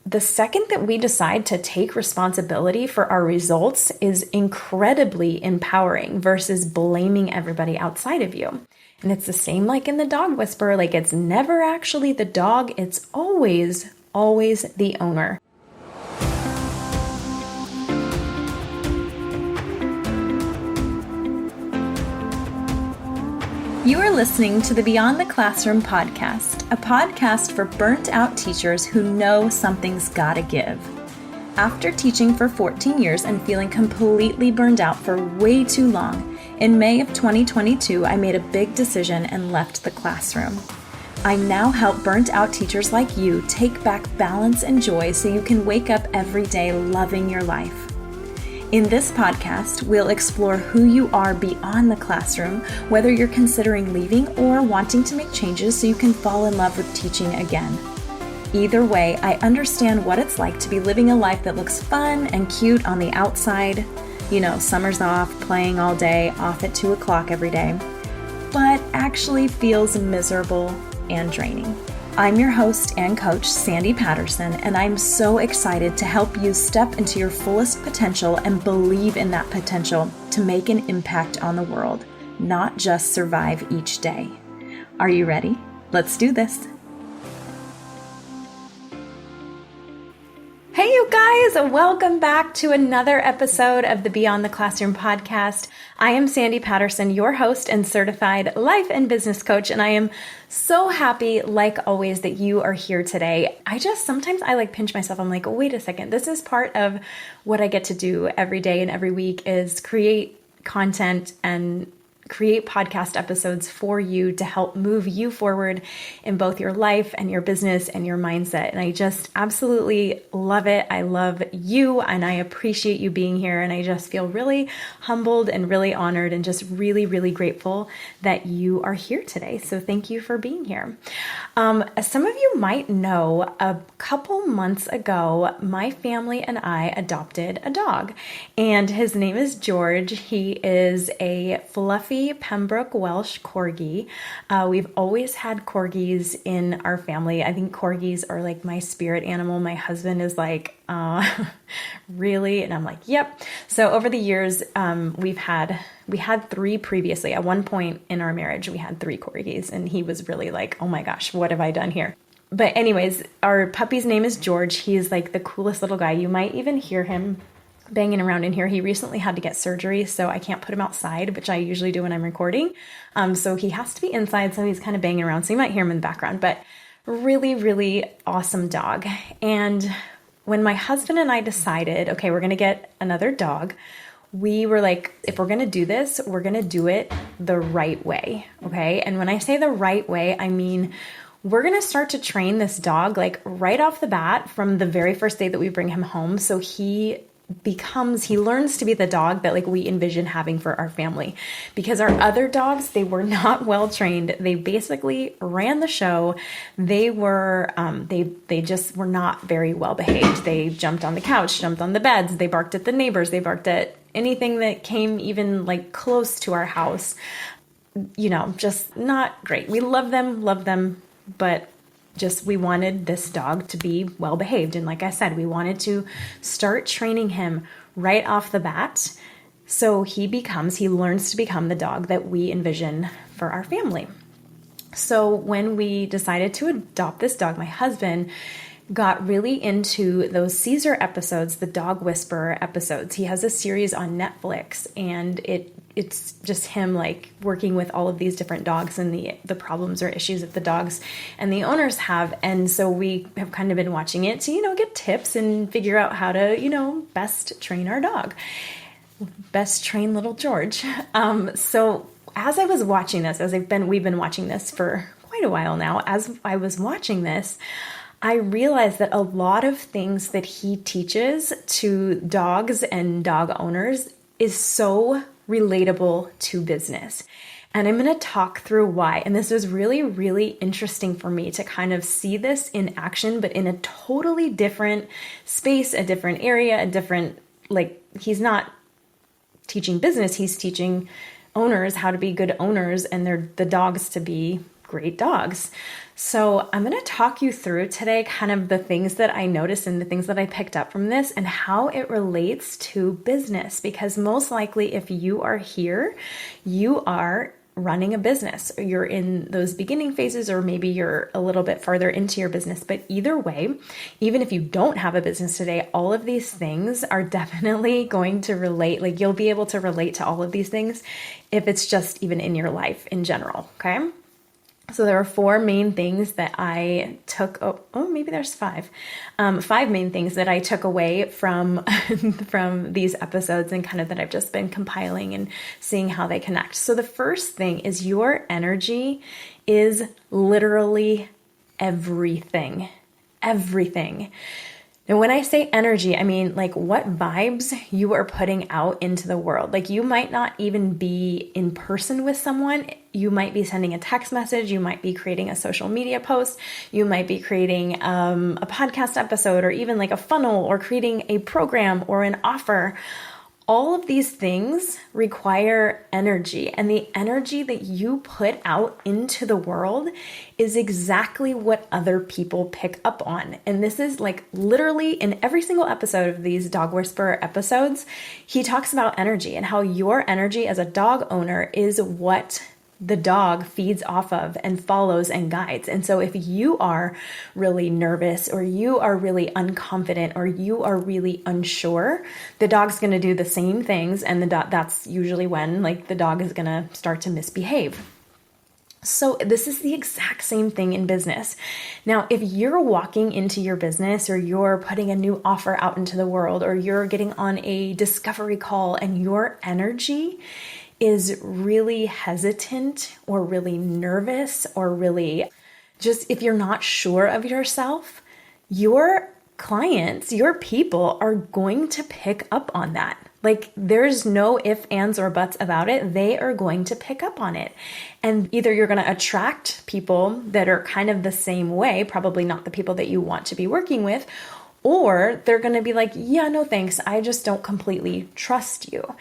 the second that we decide to take responsibility for our results is incredibly empowering versus blaming everybody outside of you. And it's the same like in the dog whisperer, like it's never actually the dog, it's always the owner. You are listening to the Beyond the Classroom podcast, a podcast for burnt out teachers who know something's gotta give. After teaching for 14 years and feeling completely burned out for way too long, in May of 2022, I made a big decision and left the classroom. I now help burnt out teachers like you take back balance and joy so you can wake up every day loving your life. In this podcast, we'll explore who you are beyond the classroom, whether you're considering leaving or wanting to make changes so you can fall in love with teaching again. Either way, I understand what it's like to be living a life that looks fun and cute on the outside. You know, summer's off, playing all day, off at 2 o'clock every day, but actually feels miserable and draining. I'm your host and coach, Sandy Patterson, and I'm so excited to help you step into your fullest potential and believe in that potential to make an impact on the world, not just survive each day. Are you ready? Let's do this. Hey, you guys, welcome back to another episode of the Beyond the Classroom podcast. I am Sandy Patterson, your host and certified life and business coach, and I am so happy, like always, that you are here today. Sometimes I pinch myself. I'm like, wait a second, this is part of what I get to do every day and every week is create content and create podcast episodes for you to help move you forward in both your life and your business and your mindset. And I just absolutely love it. I love you and I appreciate you being here. And I just feel really humbled and really honored and just really, really grateful that you are here today. So thank you for being here. As some of you might know, a couple months ago, my family and I adopted a dog, and his name is George. He is a fluffy Pembroke Welsh Corgi. We've always had Corgis in our family. I think Corgis are like my spirit animal. My husband is like, really? And I'm like, yep. So over the years, we had 3 previously. At one point in our marriage, we had 3 Corgis, and he was really like, oh my gosh, what have I done here? But anyways, our puppy's name is George. He's like the coolest little guy. You might even hear him banging around in here. He recently had to get surgery, so I can't put him outside, which I usually do when I'm recording. So he has to be inside, so he's kind of banging around. So you might hear him in the background, but really, really awesome dog. And when my husband and I decided, okay, we're going to get another dog, we were like, if we're going to do this, we're going to do it the right way. Okay. And when I say the right way, I mean, we're going to start to train this dog like right off the bat from the very first day that we bring him home. So he learns to be the dog that like we envision having for our family, because our other dogs, they were not well trained. They basically ran the show. They were, they just were not very well behaved. They jumped on the couch, jumped on the beds. They barked at the neighbors. They barked at anything that came even like close to our house, just not great. We love them, but we wanted this dog to be well behaved. And like I said, we wanted to start training him right off the bat. So he learns to become the dog that we envision for our family. So when we decided to adopt this dog, my husband got really into those Caesar episodes, the dog whisperer episodes. He has a series on Netflix, and it's just him like working with all of these different dogs and the problems or issues that the dogs and the owners have. And so we have kind of been watching it to, get tips and figure out how to, best train our dog, best train little George. So as I was watching this, we've been watching this for quite a while now, as I was watching this, I realized that a lot of things that he teaches to dogs and dog owners is so relatable to business. And I'm going to talk through why. And this was really, really interesting for me to kind of see this in action, but in a totally different space, a different area, he's not teaching business. He's teaching owners how to be good owners and the dogs to be great dogs. So I'm going to talk you through today kind of the things that I noticed and the things that I picked up from this and how it relates to business. Because most likely if you are here, you are running a business, or you're in those beginning phases, or maybe you're a little bit farther into your business. But either way, even if you don't have a business today, all of these things are definitely going to relate. Like you'll be able to relate to all of these things if it's just even in your life in general. Okay. So there are four main things that I took. Oh, maybe there's five. Five main things that I took away from from these episodes and kind of that I've just been compiling and seeing how they connect. So the first thing is your energy is literally everything. Everything. And when I say energy, I mean like what vibes you are putting out into the world. Like you might not even be in person with someone. You might be sending a text message. You might be creating a social media post. You might be creating a podcast episode, or even like a funnel, or creating a program or an offer. All of these things require energy, and the energy that you put out into the world is exactly what other people pick up on. And this is like literally in every single episode of these Dog Whisperer episodes, he talks about energy and how your energy as a dog owner is what the dog feeds off of and follows and guides. And so if you are really nervous, or you are really unconfident, or you are really unsure, the dog's going to do the same things. And that's usually when like the dog is going to start to misbehave. So this is the exact same thing in business. Now, if you're walking into your business, or you're putting a new offer out into the world, or you're getting on a discovery call and your energy is really hesitant, or really nervous, or really just if you're not sure of yourself, your clients, your people are going to pick up on that. Like there's no ifs, ands, or buts about it. They are going to pick up on it. And either you're going to attract people that are kind of the same way, probably not the people that you want to be working with, or they're going to be like, yeah, no thanks. I just don't completely trust you.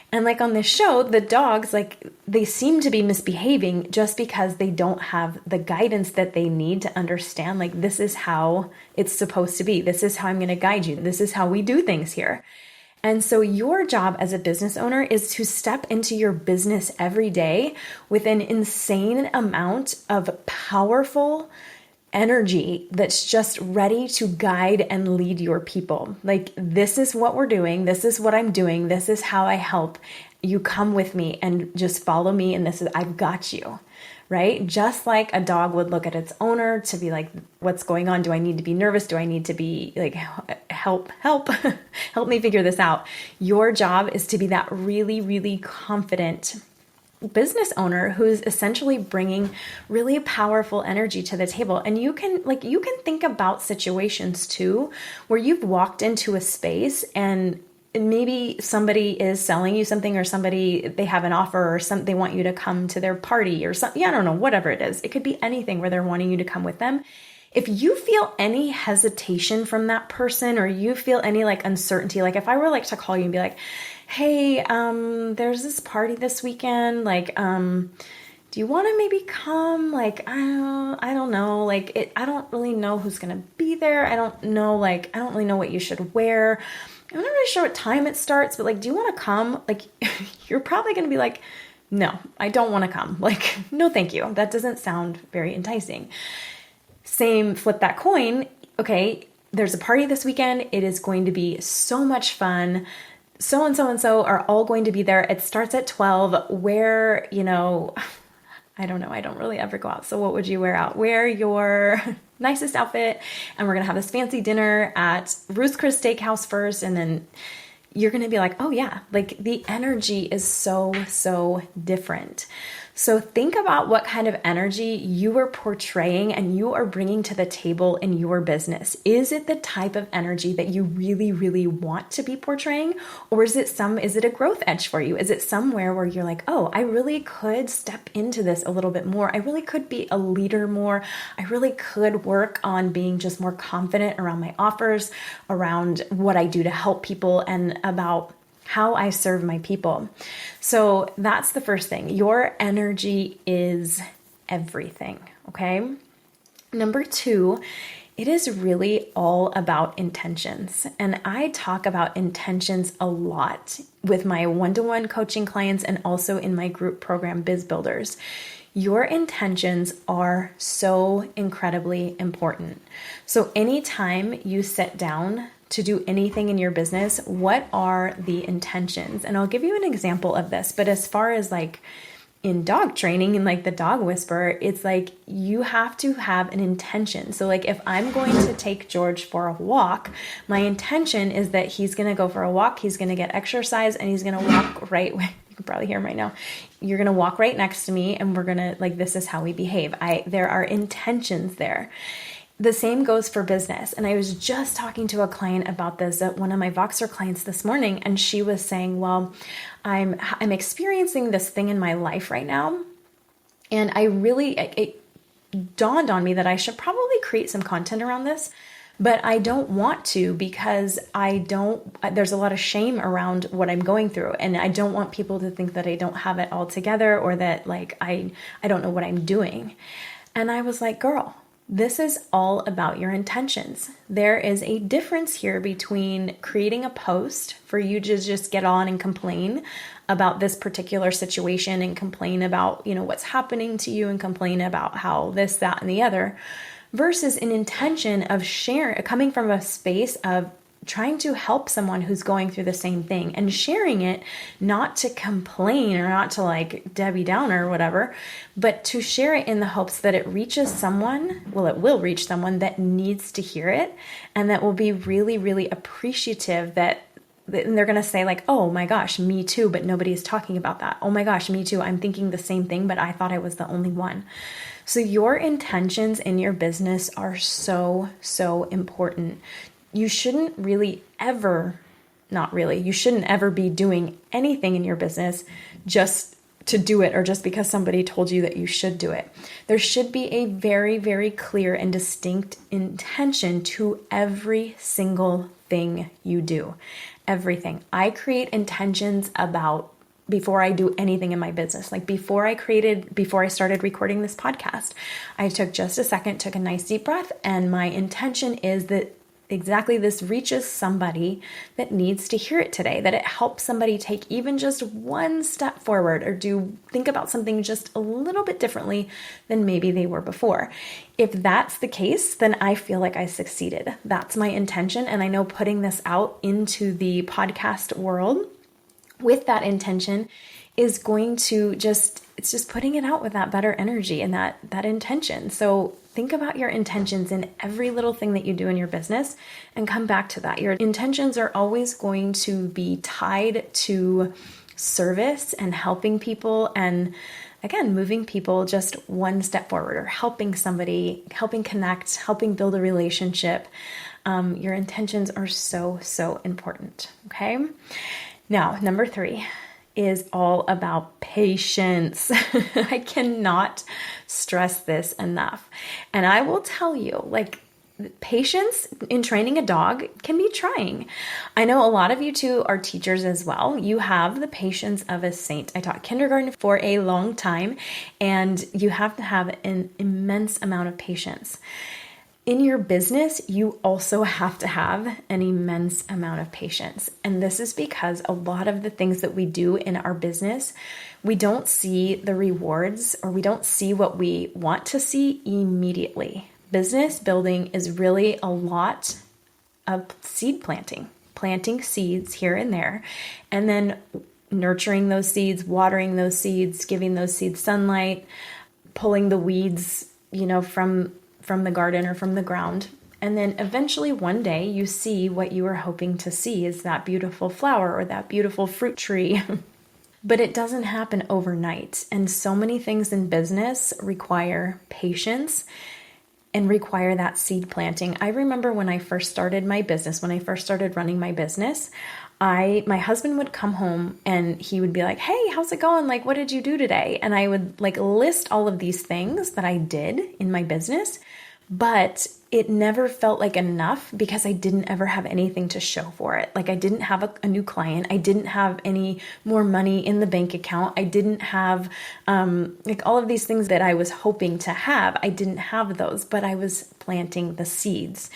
And like on this show, the dogs, like they seem to be misbehaving just because they don't have the guidance that they need to understand, like, this is how it's supposed to be. This is how I'm going to guide you. This is how we do things here. And so your job as a business owner is to step into your business every day with an insane amount of powerful energy that's just ready to guide and lead your people. Like, this is what we're doing. This is what I'm doing. This is how I help. You come with me and just follow me. And this is, I've got you, right? Just like a dog would look at its owner to be like, what's going on? Do I need to be nervous? Do I need to be like, help, help me figure this out? Your job is to be that really, really confident business owner who's essentially bringing really powerful energy to the table. And you can think about situations too, where you've walked into a space and maybe somebody is selling you something, or they have an offer, or they want you to come to their party or something. I don't know, whatever it is. It could be anything where they're wanting you to come with them. If you feel any hesitation from that person, or you feel any like uncertainty, like if I were like to call you and be like, hey, there's this party this weekend, like, do you want to maybe come? Like, I don't know, like I don't really know who's going to be there. I don't really know what you should wear. I'm not really sure what time it starts, but like, do you want to come? Like, you're probably going to be like, no, I don't want to come. Like, no, thank you. That doesn't sound very enticing. Same, flip that coin. Okay, there's a party this weekend. It is going to be so much fun. So and so and so are all going to be there. It starts at 12. Wear, I don't know. I don't really ever go out. So what would you wear out? Wear your nicest outfit. And we're going to have this fancy dinner at Ruth's Chris Steakhouse first. And then you're going to be like, oh yeah, like the energy is so, so different. So think about what kind of energy you are portraying and you are bringing to the table in your business. Is it the type of energy that you really, really want to be portraying? Or is it a growth edge for you? Is it somewhere where you're like, oh, I really could step into this a little bit more. I really could be a leader more. I really could work on being just more confident around my offers, around what I do to help people, and about how I serve my people. So that's the first thing. Your energy is everything, okay? Number two, it is really all about intentions. And I talk about intentions a lot with my one-to-one coaching clients and also in my group program, Biz Builders. Your intentions are so incredibly important. So anytime you sit down to do anything in your business, what are the intentions? And I'll give you an example of this, but as far as like in dog training and like the dog whisperer, it's like you have to have an intention. So like if I'm going to take George for a walk, my intention is that he's going to go for a walk, he's going to get exercise, and he's going to walk right, you can probably hear him right now. You're going to walk right next to me and we're going to like, this is how we behave. There are intentions there. The same goes for business. And I was just talking to a client about this, one of my Voxer clients this morning, and she was saying, well, I'm experiencing this thing in my life right now. And it dawned on me that I should probably create some content around this, but I don't want to because there's a lot of shame around what I'm going through. And I don't want people to think that I don't have it all together or that like I don't know what I'm doing. And I was like, girl, this is all about your intentions. There is a difference here between creating a post for you to just get on and complain about this particular situation and complain about, what's happening to you and complain about how this, that, and the other, versus an intention of coming from a space of trying to help someone who's going through the same thing and sharing it, not to complain or not to like Debbie Downer or whatever, but to share it in the hopes that it reaches someone. Well, it will reach someone that needs to hear it and that will be really, really appreciative and they're going to say like, oh my gosh, me too, but nobody's talking about that. Oh my gosh, me too. I'm thinking the same thing, but I thought I was the only one. So your intentions in your business are so, so important. You shouldn't you shouldn't ever be doing anything in your business just to do it or just because somebody told you that you should do it. There should be a very, very clear and distinct intention to every single thing you do. Everything. I create intentions about before I do anything in my business. Like before I started recording this podcast, I took just a second, took a nice deep breath, and my intention is that exactly this reaches somebody that needs to hear it today, that it helps somebody take even just one step forward or think about something just a little bit differently than maybe they were before. If that's the case, then I feel like I succeeded. That's my intention. And I know putting this out into the podcast world with that intention is going to it's just putting it out with that better energy and that intention. So think about your intentions in every little thing that you do in your business and come back to that. Your intentions are always going to be tied to service and helping people and, again, moving people just one step forward or helping somebody, helping connect, helping build a relationship. Your intentions are so, so important. Okay. Now, number 3 is all about patience. I cannot stress this enough. And I will tell you, like, patience in training a dog can be trying. I know a lot of you too are teachers as well. You have the patience of a saint. I taught kindergarten for a long time, and you have to have an immense amount of patience. In your business, you also have to have an immense amount of patience. And this is because a lot of the things that we do in our business, we don't see the rewards or we don't see what we want to see immediately. Business building is really a lot of seed planting seeds here and there, and then nurturing those seeds, watering those seeds, giving those seeds sunlight, pulling the weeds, from the garden or from the ground. And then eventually one day you see what you were hoping to see is that beautiful flower or that beautiful fruit tree. But it doesn't happen overnight. And so many things in business require patience and require that seed planting. I remember when I first started my business, when I first started running my business, my husband would come home and he would be like, hey, how's it going? Like, what did you do today? And I would like list all of these things that I did in my business. but it never felt like enough because I didn't ever have anything to show for it. Like I didn't have a new client. I didn't have any more money in the bank account. I didn't have like all of these things that I was hoping to have. I didn't have those, but I was planting the seeds.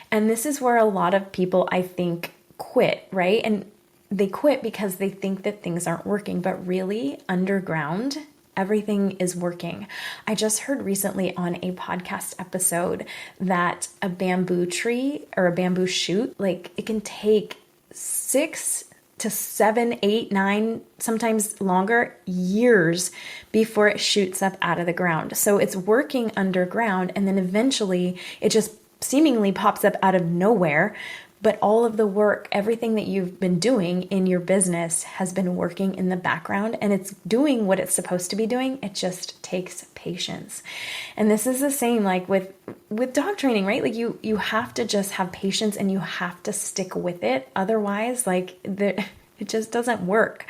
And this is where a lot of people, I think, quit, right? And they quit because they think that things aren't working, but really underground, everything is working. I just heard recently on a podcast episode that a bamboo tree or a bamboo shoot, like it can take 6 to 7, 8, 9, sometimes longer years before it shoots up out of the ground. So it's working underground, and then eventually it just seemingly pops up out of nowhere. But all of the work, everything that you've been doing in your business has been working in the background, and it's doing what it's supposed to be doing. It just takes patience. And this is the same like with dog training, right? Like you have to just have patience and you have to stick with it. Otherwise, it just doesn't work.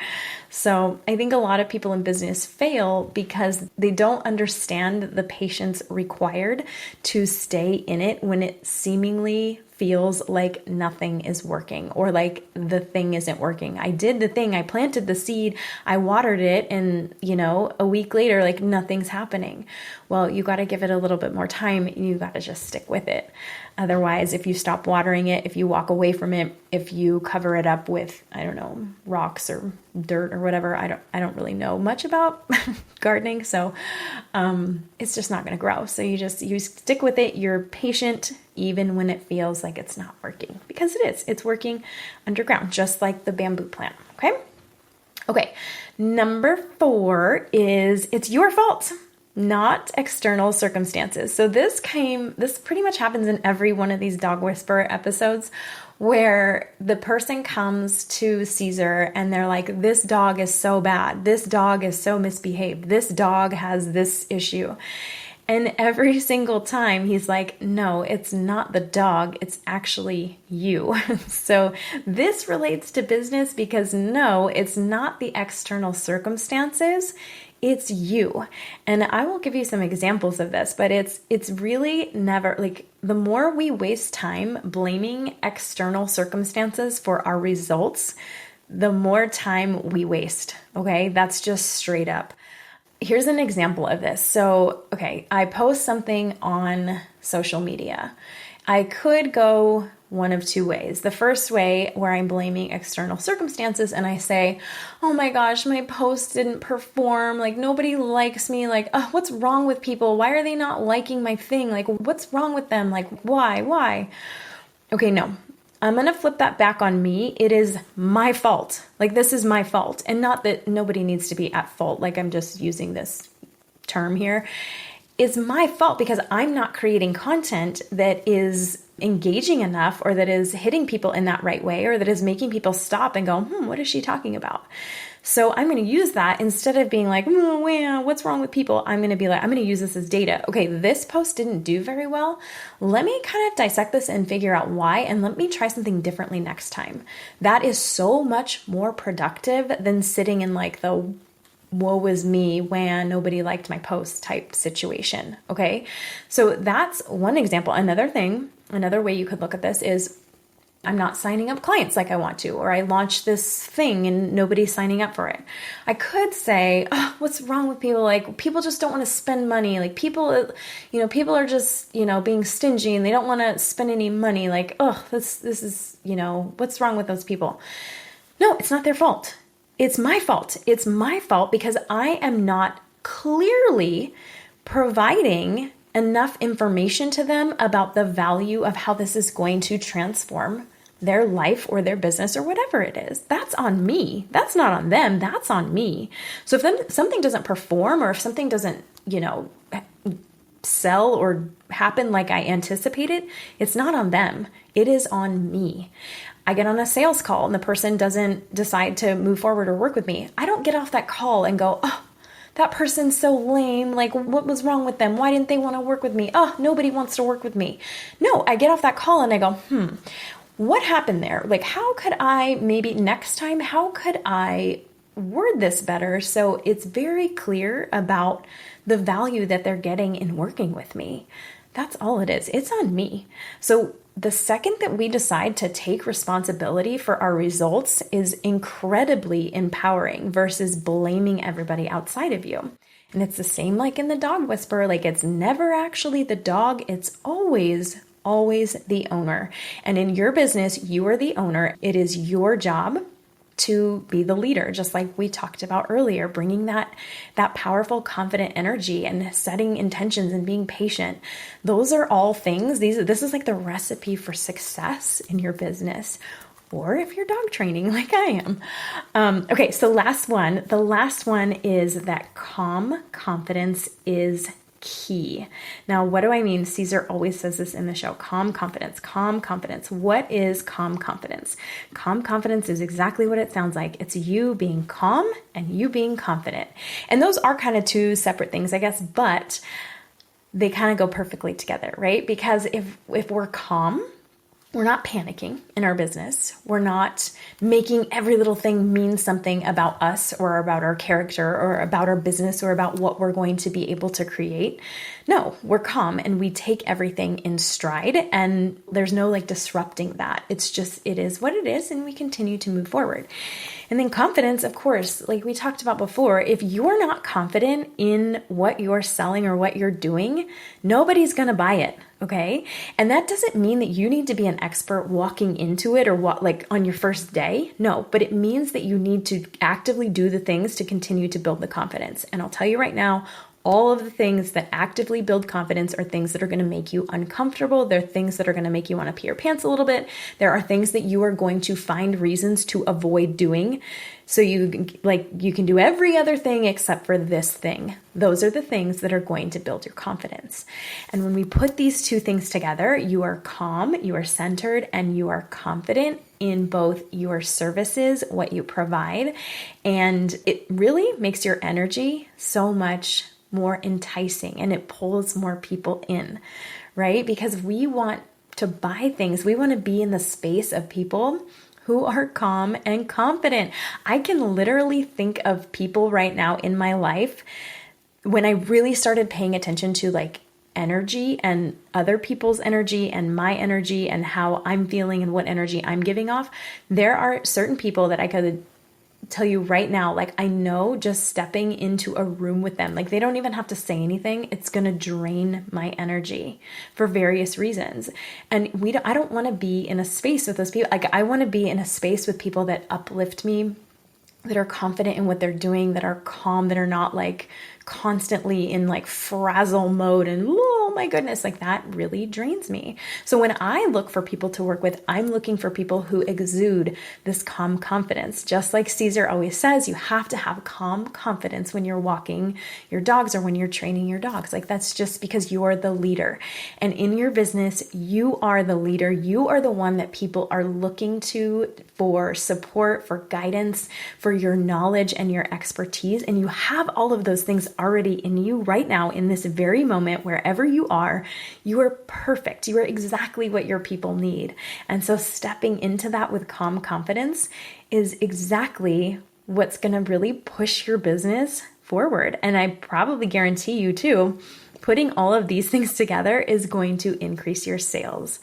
So I think a lot of people in business fail because they don't understand the patience required to stay in it when it seemingly feels like nothing is working or like the thing isn't working. I did the thing, I planted the seed, I watered it, and a week later, like nothing's happening. Well, you got to give it a little bit more time. You got to just stick with it. Otherwise, if you stop watering it, if you walk away from it, if you cover it up with, I don't know, rocks or dirt or whatever, I don't really know much about gardening. So, it's just not going to grow. So you stick with it. You're patient, even when it feels like it's not working, because it is. It's working underground, just like the bamboo plant. Okay. Number 4 is it's your fault, not external circumstances. So this pretty much happens in every one of these dog whisperer episodes where the person comes to Caesar and they're like, this dog is so bad. This dog is so misbehaved. This dog has this issue. And every single time he's like, no, it's not the dog, it's actually you. So this relates to business because no, it's not the external circumstances, it's you. And I will give you some examples of this, but it's really never, like, the more we waste time blaming external circumstances for our results, the more time we waste, okay? That's just straight up. Here's an example of this. So, I post something on social media. I could go one of 2 ways. The first way, where I'm blaming external circumstances and I say, oh my gosh, my post didn't perform. Like, nobody likes me. Like, oh, what's wrong with people? Why are they not liking my thing? Like, what's wrong with them? Like, why? Okay, no. I'm going to flip that back on me. It is my fault. Like, this is my fault. And not that nobody needs to be at fault. Like, I'm just using this term here. It's my fault because I'm not creating content that is engaging enough or that is hitting people in that right way or that is making people stop and go, what is she talking about? So I'm going to use that instead of being like, what's wrong with people? I'm going to be like, I'm going to use this as data. Okay, this post didn't do very well. Let me kind of dissect this and figure out why, and let me try something differently next time. That is so much more productive than sitting in like the woe is me when nobody liked my post type situation. Okay, so that's one example. Another way you could look at this is, I'm not signing up clients like I want to, or I launched this thing and nobody's signing up for it. I could say, oh, what's wrong with people? Like, people just don't want to spend money. Like, people are just, being stingy and they don't want to spend any money. Like, oh, this is, what's wrong with those people? No, it's not their fault. It's my fault. It's my fault because I am not clearly providing enough information to them about the value of how this is going to transform their life or their business or whatever it is. That's on me. That's not on them. That's on me. So if something doesn't perform or if something doesn't, sell or happen like I anticipated, it's not on them. It is on me. I get on a sales call and the person doesn't decide to move forward or work with me. I don't get off that call and go, oh, that person's so lame. Like, what was wrong with them? Why didn't they want to work with me? Oh, nobody wants to work with me. No, I get off that call and I go, what happened there? Like, how could I maybe next time, how could I word this better so it's very clear about the value that they're getting in working with me? That's all it is. It's on me. So the second that we decide to take responsibility for our results is incredibly empowering versus blaming everybody outside of you. And it's the same like in the dog whisperer, like it's never actually the dog. It's always the owner. And in your business, you are the owner. It is your job to be the leader, just like we talked about earlier, bringing that powerful, confident energy and setting intentions and being patient. Those are all things. This is like the recipe for success in your business, or if you're dog training like I am. Okay, so the last one is that calm confidence is key. Now, what do I mean? Caesar always says this in the show, calm confidence, calm confidence. What is calm confidence? Calm confidence is exactly what it sounds like. It's you being calm and you being confident. And those are kind of two separate things, I guess, but they kind of go perfectly together, right? Because if we're calm, we're not panicking in our business. We're not making every little thing mean something about us or about our character or about our business or about what we're going to be able to create. No, we're calm and we take everything in stride, and there's no like disrupting that. It's just, it is what it is, and we continue to move forward. And then confidence, of course, like we talked about before, if you're not confident in what you're selling or what you're doing, nobody's going to buy it. Okay. And that doesn't mean that you need to be an expert walking into it or what, like on your first day. No, but it means that you need to actively do the things to continue to build the confidence. And I'll tell you right now, all of the things that actively build confidence are things that are going to make you uncomfortable. They're things that are going to make you want to pee your pants a little bit. There are things that you are going to find reasons to avoid doing. So you can do every other thing except for this thing. Those are the things that are going to build your confidence. And when we put these two things together, you are calm, you are centered, and you are confident in both your services, what you provide, and it really makes your energy so much more enticing and it pulls more people in, right? Because we want to buy things. We want to be in the space of people who are calm and confident. I can literally think of people right now in my life when I really started paying attention to like energy and other people's energy and my energy and how I'm feeling and what energy I'm giving off. There are certain people that I could tell you right now, like I know just stepping into a room with them, like they don't even have to say anything. It's going to drain my energy for various reasons. And I don't want to be in a space with those people. Like I want to be in a space with people that uplift me, that are confident in what they're doing, that are calm, that are not like constantly in like frazzle mode and oh my goodness, like that really drains me. So when I look for people to work with, I'm looking for people who exude this calm confidence. Just like Caesar always says, you have to have calm confidence when you're walking your dogs or when you're training your dogs. Like that's just because you are the leader. And in your business, you are the leader. You are the one that people are looking to for support, for guidance, for your knowledge and your expertise. And you have all of those things already in you right now in this very moment, wherever you are perfect. You are exactly what your people need. And so stepping into that with calm confidence is exactly what's going to really push your business forward. And I probably guarantee you too, putting all of these things together is going to increase your sales.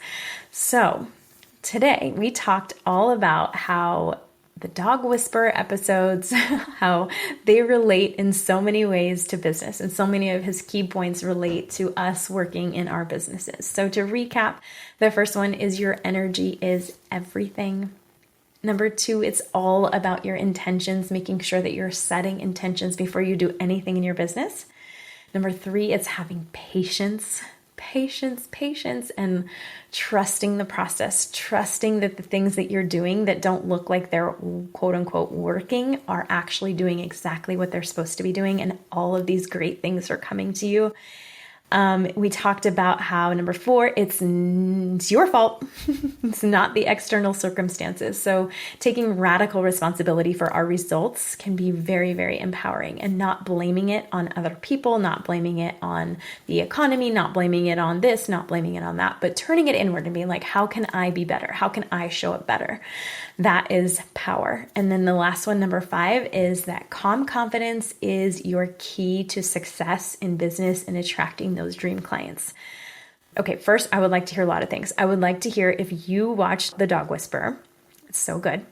So today we talked all about how the dog whisperer episodes, how they relate in so many ways to business, and so many of his key points relate to us working in our businesses. So to recap, the first one is your energy is everything. Number 2, it's all about your intentions, making sure that you're setting intentions before you do anything in your business. Number 3, it's having patience, and trusting the process, trusting that the things that you're doing that don't look like they're quote unquote working are actually doing exactly what they're supposed to be doing. And all of these great things are coming to you. We talked about how number 4, it's your fault. It's not the external circumstances. So taking radical responsibility for our results can be very, very empowering, and not blaming it on other people, not blaming it on the economy, not blaming it on this, not blaming it on that, but turning it inward and being like, how can I be better? How can I show up better? That is power. And then the last one, number 5, is that calm confidence is your key to success in business and attracting those dream clients. Okay, first, I would like to hear a lot of things. I would like to hear if you watched The Dog Whisperer. It's so good.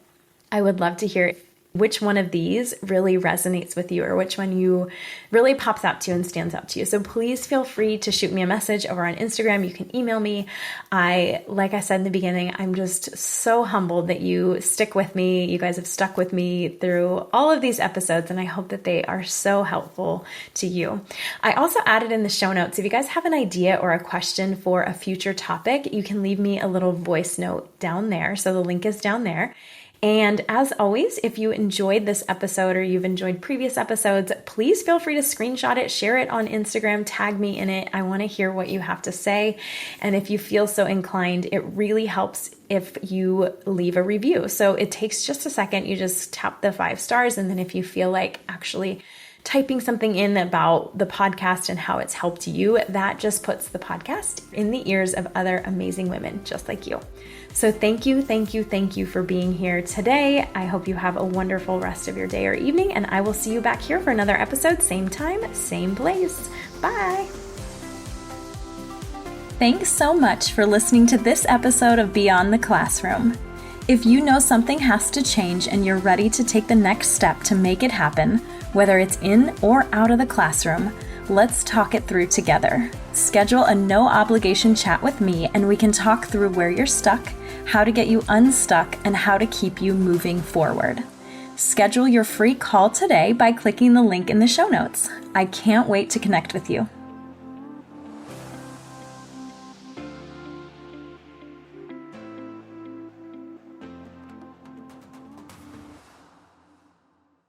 I would love to hear which one of these really resonates with you or which one you really pops out to you and stands out to you. So please feel free to shoot me a message over on Instagram. You can email me. Like I said in the beginning, I'm just so humbled that you stick with me. You guys have stuck with me through all of these episodes, and I hope that they are so helpful to you. I also added in the show notes, if you guys have an idea or a question for a future topic, you can leave me a little voice note down there. So the link is down there. And as always, if you enjoyed this episode or you've enjoyed previous episodes, please feel free to screenshot it, share it on Instagram, tag me in it. I want to hear what you have to say. And if you feel so inclined, it really helps if you leave a review. So it takes just a second. You just tap the 5 stars. And then if you feel like actually typing something in about the podcast and how it's helped you, that just puts the podcast in the ears of other amazing women just like you. So thank you for being here today. I hope you have a wonderful rest of your day or evening, and I will see you back here for another episode, same time, same place. Bye. Thanks so much for listening to this episode of Beyond the Classroom. If you know something has to change and you're ready to take the next step to make it happen, whether it's in or out of the classroom, let's talk it through together. Schedule a no-obligation chat with me and we can talk through where you're stuck, how to get you unstuck, and how to keep you moving forward. Schedule your free call today by clicking the link in the show notes. I can't wait to connect with you.